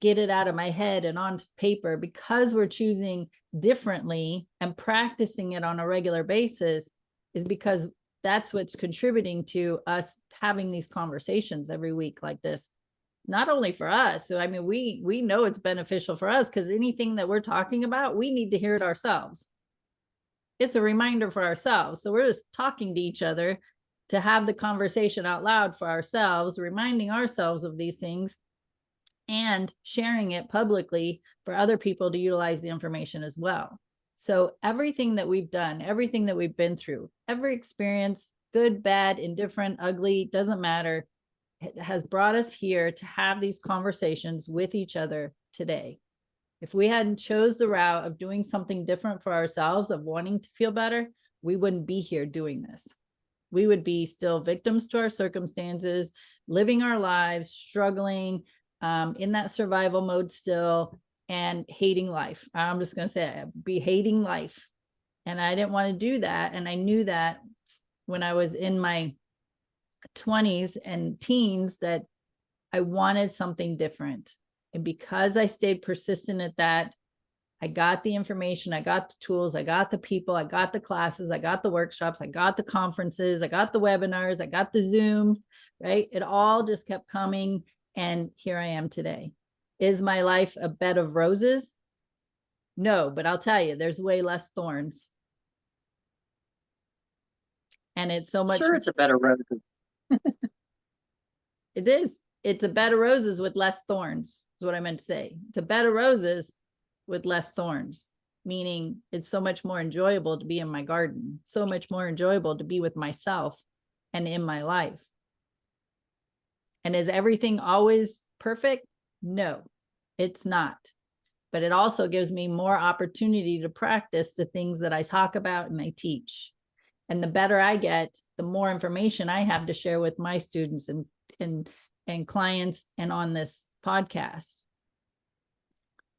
S1: get it out of my head and onto paper, because we're choosing differently and practicing it on a regular basis, is because that's what's contributing to us having these conversations every week like this. Not only for us. So, I mean, we know it's beneficial for us, because anything that we're talking about, we need to hear it ourselves. It's a reminder for ourselves. So we're just talking to each other to have the conversation out loud for ourselves, reminding ourselves of these things and sharing it publicly for other people to utilize the information as well. So everything that we've done, everything that we've been through, every experience, good, bad, indifferent, ugly, doesn't matter, it has brought us here to have these conversations with each other today. If we hadn't chose the route of doing something different for ourselves, of wanting to feel better, we wouldn't be here doing this. We would be still victims to our circumstances, living our lives, struggling, in that survival mode still, and hating life. I'm just going to say it, be hating life. And I didn't want to do that. And I knew that when I was in my 20s and teens, that I wanted something different. And because I stayed persistent at that, I got the information, I got the tools, I got the people, I got the classes, I got the workshops, I got the conferences, I got the webinars, I got the Zoom, right? It all just kept coming. And here I am today. Is my life a bed of roses? No, but I'll tell you, there's way less thorns. And it's so much.
S2: Sure, it's a better road.
S1: It is. It's a bed of roses with less thorns, is what I meant to say. It's a bed of roses with less thorns, meaning it's so much more enjoyable to be in my garden, so much more enjoyable to be with myself and in my life. And is everything always perfect? No, it's not. But it also gives me more opportunity to practice the things that I talk about and I teach. And the better I get, the more information I have to share with my students and clients and on this podcast.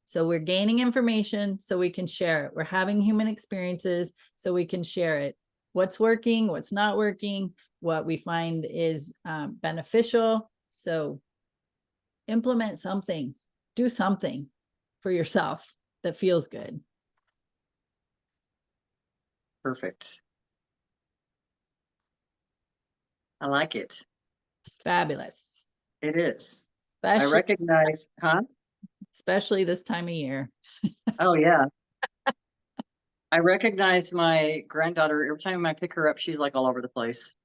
S1: So we're gaining information so we can share it. We're having human experiences so we can share it. What's working, what's not working, what we find is beneficial. So implement something, do something for yourself that feels good.
S2: Perfect. I like it.
S1: It's fabulous.
S2: It is. I recognize,
S1: especially this time of year.
S2: Oh, yeah. I recognize my granddaughter. Every time I pick her up, she's like all over the place.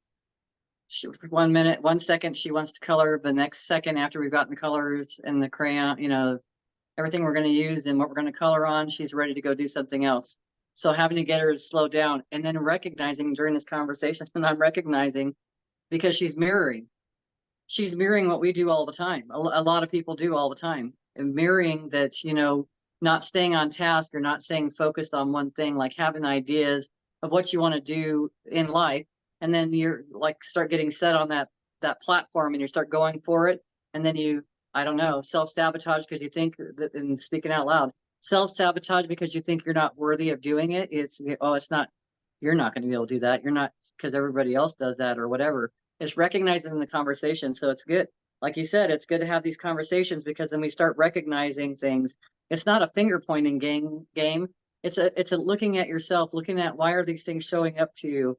S2: One second she wants to color, the next second after we've gotten the colors and the crayon, everything we're going to use and what we're going to color on, she's ready to go do something else. So having to get her to slow down, and then recognizing during this conversation, and I'm recognizing because she's mirroring what we do all the time. A lot of people do all the time, and mirroring that, not staying on task or not staying focused on one thing, like having ideas of what you want to do in life. And then you're like, start getting set on that platform and you start going for it. And then you, I don't know, self-sabotage because you think that, and speaking out loud, self-sabotage because you think you're not worthy of doing it. It's not, you're not going to be able to do that. You're not, because everybody else does that or whatever. It's recognizing the conversation. So it's good. Like you said, it's good to have these conversations because then we start recognizing things. It's not a finger pointing game. It's a looking at yourself, looking at why are these things showing up to you?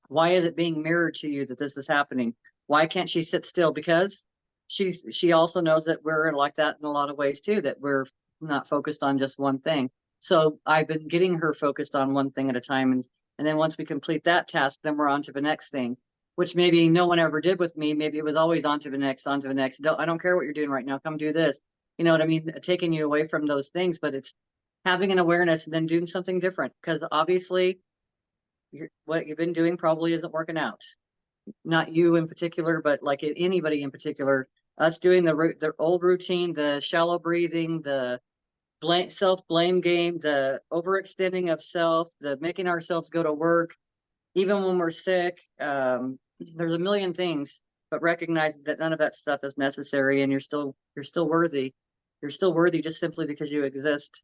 S2: Why is it being mirrored to you that this is happening? Why can't she sit still? Because she also knows that we're like that in a lot of ways too, that we're not focused on just one thing. So I've been getting her focused on one thing at a time. And then once we complete that task, then we're on to the next thing, which maybe no one ever did with me. Maybe it was always on to the next, on to the next. I don't care what you're doing right now. Come do this. You know what I mean? Taking you away from those things, but it's having an awareness and then doing something different. Because obviously what you've been doing probably isn't working out. Not you in particular, but like anybody in particular. Us doing the old routine, the shallow breathing, the self blame game, the overextending of self, the making ourselves go to work, even when we're sick. There's a million things, but recognize that none of that stuff is necessary, and you're still worthy. You're still worthy just simply because you exist,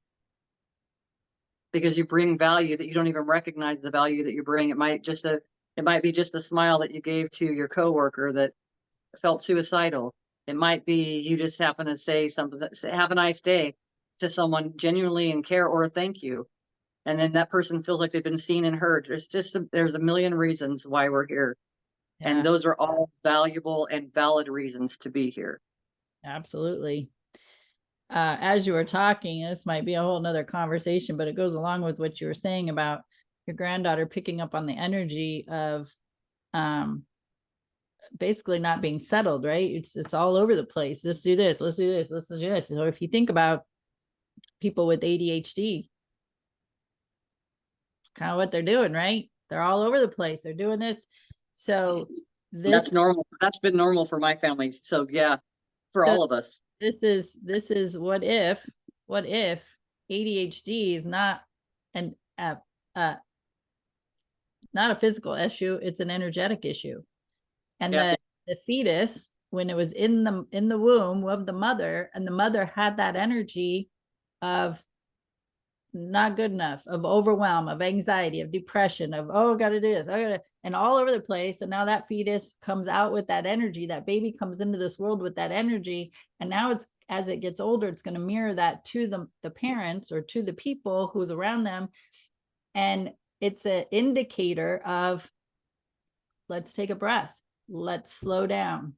S2: because you bring value that you don't even recognize the value that you bring. It might be just a smile that you gave to your coworker that felt suicidal. It might be you just happen to say something, say, have a nice day to someone genuinely and care, or a thank you. And then that person feels like they've been seen and heard. There's a million reasons why we're here. And
S1: Yeah,
S2: those are all valuable and valid reasons to be here.
S1: absolutely. As you were talking, this might be a whole nother conversation, but it goes along with what you were saying about your granddaughter picking up on the energy of um basically not being settled, right? It's all over the place. Let's do this, let's do this, let's do this. So if you think about people with ADHD, it's kind of what they're doing, right? They're all over the place. They're doing this. So this
S2: That's normal. That's been normal for my family. So yeah, for
S1: so
S2: all of us.
S1: this is what if ADHD is not an uh not a physical issue, it's an energetic issue. And
S2: Yeah.
S1: the fetus, when it was in the womb of the mother, and the mother had that energy of not good enough, of overwhelm, of anxiety, of depression, of oh, gotta do this, I gotta, and all over the place. And now that fetus comes out with that energy, that baby comes into this world with that energy. And now it's, as it gets older, it's going to mirror that to the parents or to the people who's around them. And it's an indicator of, let's take a breath, let's slow down.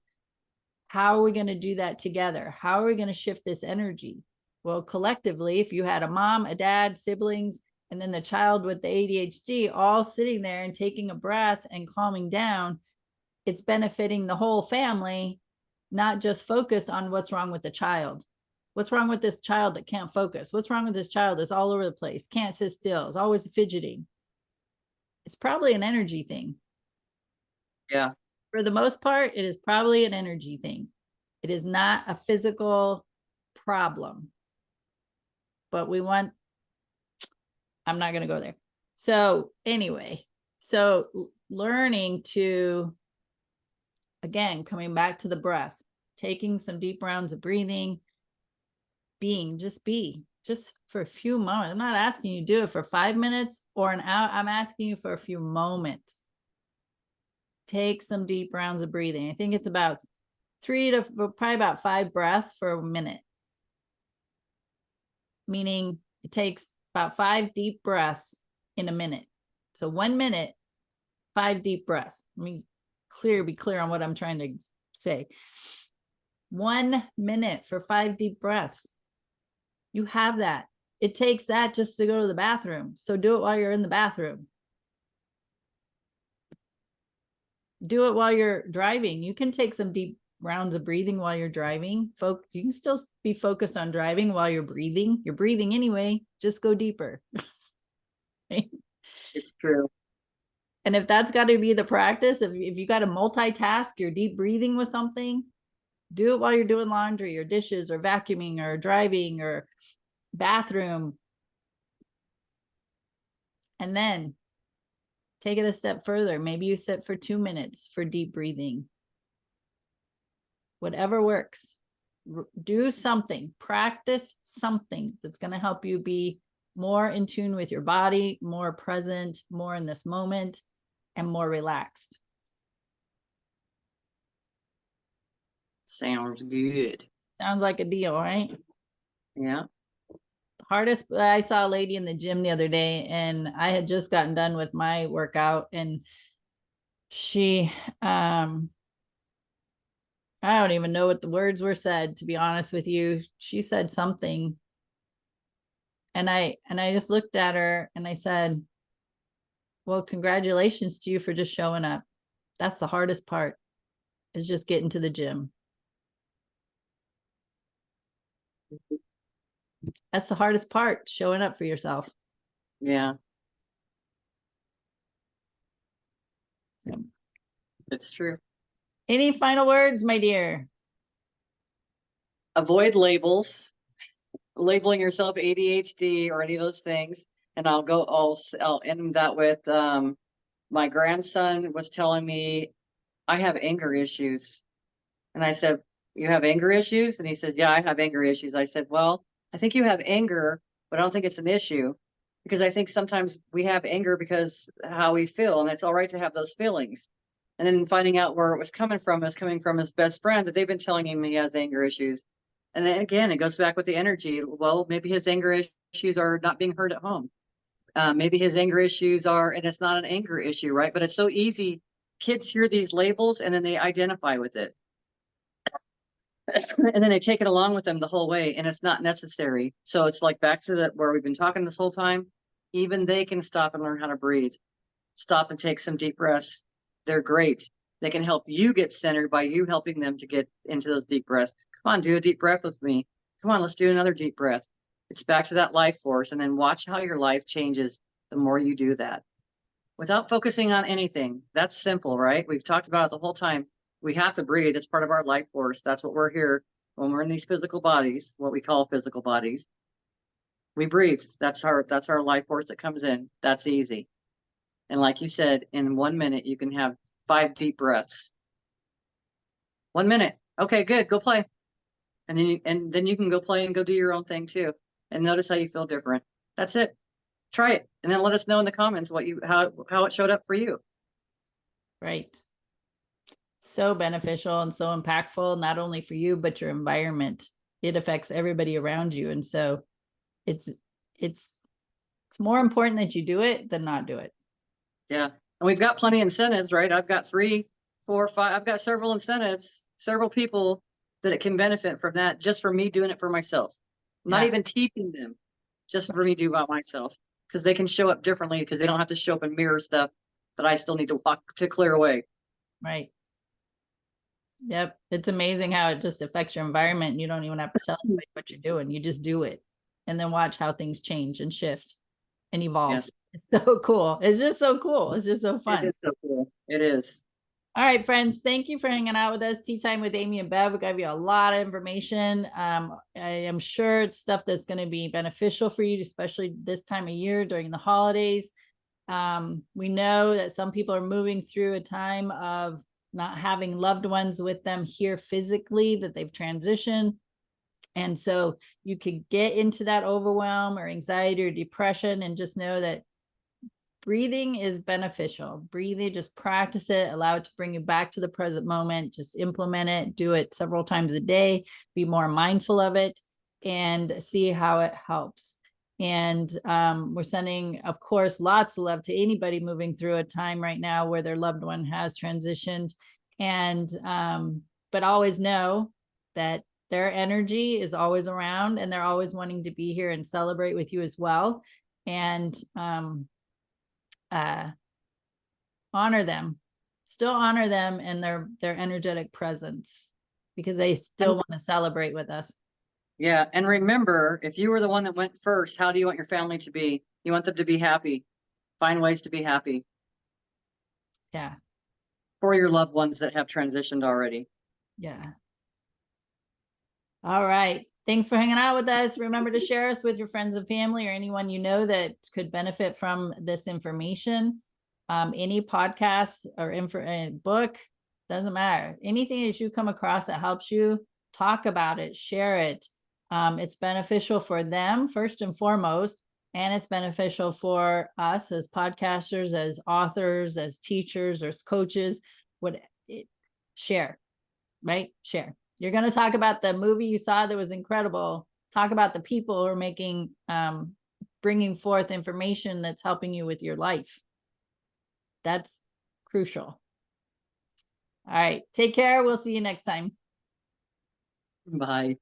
S1: How are we going to do that together? How are we going to shift this energy? Well, collectively, if you had a mom, a dad, siblings, and then the child with the ADHD all sitting there and taking a breath and calming down, it's benefiting the whole family, not just focused on what's wrong with the child. What's wrong with this child that can't focus? What's wrong with this child that's all over the place, can't sit still, is always fidgeting? It's probably an energy thing.
S2: Yeah.
S1: For the most part, it is probably an energy thing. It is not a physical problem. But I'm not going to go there. So anyway, so learning to, again, coming back to the breath, taking some deep rounds of breathing, just for a few moments. I'm not asking you to do it for 5 minutes or an hour. I'm asking you for a few moments. Take some deep rounds of breathing. I think it's about probably about 5 breaths for a minute. Meaning it takes about 5 deep breaths in a minute. So 1 minute, 5 deep breaths. Let me be clear on what I'm trying to say. 1 minute for 5 deep breaths. You have that. It takes that just to go to the bathroom. So do it while you're in the bathroom. Do it while you're driving. You can take some deep rounds of breathing while you're driving. Folks, you can still be focused on driving while you're breathing. You're breathing anyway, just go deeper.
S2: It's true.
S1: And if that's got to be the practice, if you got to multitask your deep breathing with something, do it while you're doing laundry or dishes or vacuuming or driving or bathroom. And then take it a step further. Maybe you sit for 2 minutes for deep breathing. Whatever works. do something, practice something that's going to help you be more in tune with your body, more present, more in this moment, and more relaxed.
S2: Sounds good.
S1: Sounds like a deal, right?
S2: Yeah.
S1: Hardest, I saw a lady in the gym the other day, and I had just gotten done with my workout, and she I don't even know what the words were said, to be honest with you. She said something, and I just looked at her and I said, well, congratulations to you for just showing up. That's the hardest part, is just getting to the gym. That's the hardest part, showing up for yourself.
S2: Yeah.
S1: So,
S2: It's true.
S1: any final words, my dear?
S2: Avoid labels, labeling yourself ADHD or any of those things. And I'll end that with, my grandson was telling me I have anger issues. And I said, you have anger issues? And he said, yeah, I have anger issues. I said, well, I think you have anger, but I don't think it's an issue, because I think sometimes we have anger because how we feel, and it's all right to have those feelings. And then finding out where it was coming from is coming from his best friend that they've been telling him he has anger issues. And then again, it goes back with the energy. Well, maybe his anger issues are not being heard at home. Maybe his anger issues are, and it's not an anger issue, right? But it's so easy. Kids hear these labels and then they identify with it. And then they take it along with them the whole way, and it's not necessary. So it's like back to where we've been talking this whole time. Even they can stop and learn how to breathe. Stop and take some deep breaths. They're great. They can help you get centered by you helping them to get into those deep breaths. Come on, do a deep breath with me. Come on, let's do another deep breath. It's back to that life force, and then watch how your life changes the more you do that. Without focusing on anything. That's simple, right? We've talked about it the whole time. We have to breathe. It's part of our life force. That's what we're here when we're in these physical bodies, what we call physical bodies. We breathe. That's our life force that comes in. That's easy. And like you said, in 1 minute, you can have 5 deep breaths. 1 minute. Okay, good. Go play. And then you can go play and go do your own thing too. And notice how you feel different. That's it. Try it. And then let us know in the comments how it showed up for you.
S1: Right. So beneficial and so impactful, not only for you, but your environment. It affects everybody around you. And so it's more important that you do it than not do it.
S2: Yeah. And we've got plenty of incentives, right? I've got 3, 4, 5. I've got several incentives, several people that it can benefit from that, just for me doing it for myself. I'm not even teaching them, just for me to do by myself, because they can show up differently, because they don't have to show up and mirror stuff that I still need to walk to clear away.
S1: Right. Yep. It's amazing how it just affects your environment. You don't even have to tell anybody what you're doing. You just do it, and then watch how things change and shift and evolve.
S2: Yes.
S1: It's so cool. It's just so cool. It's just so fun.
S2: It is so cool. It is.
S1: All right, friends. Thank you for hanging out with us. Tea Time with Amy and Bev. We gave you a lot of information. I am sure it's stuff that's going to be beneficial for you, especially this time of year during the holidays. We know that some people are moving through a time of not having loved ones with them here physically, that they've transitioned. And so you could get into that overwhelm or anxiety or depression, and just know that breathing is beneficial. Breathing, just practice it, allow it to bring you back to the present moment. Just implement it, do it several times a day, be more mindful of it, and see how it helps. And we're sending, of course, lots of love to anybody moving through a time right now where their loved one has transitioned. And but always know that their energy is always around, and they're always wanting to be here and celebrate with you as well. And honor them, still honor them and their energetic presence, because they still want to celebrate with us.
S2: Yeah. And remember, if you were the one that went first, how do you want your family to be? You want them to be happy. Find ways to be happy.
S1: Yeah.
S2: For your loved ones that have transitioned already.
S1: Yeah. All right. Thanks for hanging out with us. Remember to share us with your friends and family, or anyone you know that could benefit from this information. Any podcasts or book, doesn't matter. Anything that you come across that helps you, talk about it, share it. It's beneficial for them first and foremost, and it's beneficial for us as podcasters, as authors, as teachers, as coaches. Share, right? Share. You're going to talk about the movie you saw that was incredible. Talk about the people who are making, bringing forth information that's helping you with your life. That's crucial. All right. Take care. We'll see you next time.
S2: Bye.